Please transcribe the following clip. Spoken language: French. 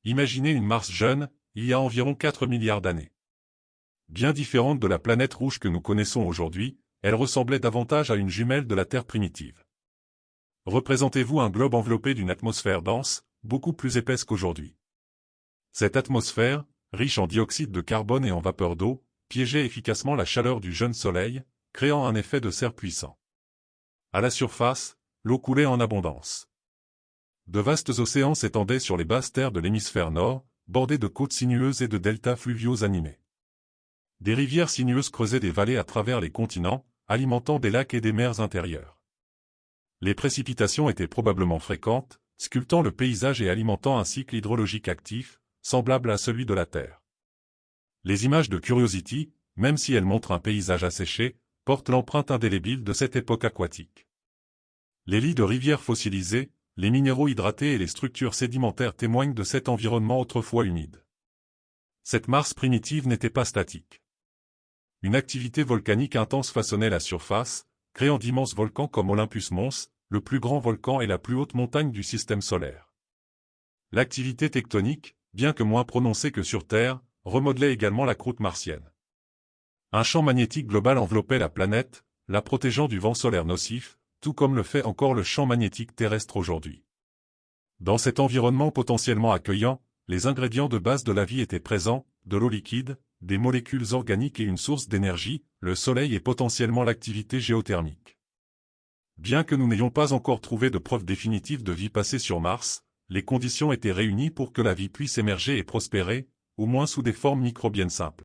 Imaginez une Mars jeune, il y a environ 4 milliards d'années. Bien différente de la planète rouge que nous connaissons aujourd'hui, elle ressemblait davantage à une jumelle de la Terre primitive. Représentez-vous un globe enveloppé d'une atmosphère dense, beaucoup plus épaisse qu'aujourd'hui. Cette atmosphère, riche en dioxyde de carbone et en vapeur d'eau, piégeait efficacement la chaleur du jeune Soleil, créant un effet de serre puissant. À la surface, l'eau coulait en abondance. De vastes océans s'étendaient sur les basses terres de l'hémisphère nord, bordés de côtes sinueuses et de deltas fluviaux animés. Des rivières sinueuses creusaient des vallées à travers les continents, alimentant des lacs et des mers intérieures. Les précipitations étaient probablement fréquentes, sculptant le paysage et alimentant un cycle hydrologique actif, semblable à celui de la Terre. Les images de Curiosity, même si elles montrent un paysage asséché, portent l'empreinte indélébile de cette époque aquatique. Les lits de rivières fossilisés, les minéraux hydratés et les structures sédimentaires témoignent de cet environnement autrefois humide. Cette Mars primitive n'était pas statique. Une activité volcanique intense façonnait la surface, créant d'immenses volcans comme Olympus Mons, le plus grand volcan et la plus haute montagne du système solaire. L'activité tectonique, bien que moins prononcée que sur Terre, remodelait également la croûte martienne. Un champ magnétique global enveloppait la planète, la protégeant du vent solaire nocif, tout comme le fait encore le champ magnétique terrestre aujourd'hui. Dans cet environnement potentiellement accueillant, les ingrédients de base de la vie étaient présents, de l'eau liquide, des molécules organiques et une source d'énergie, le Soleil et potentiellement l'activité géothermique. Bien que nous n'ayons pas encore trouvé de preuves définitives de vie passée sur Mars, les conditions étaient réunies pour que la vie puisse émerger et prospérer, au moins sous des formes microbiennes simples.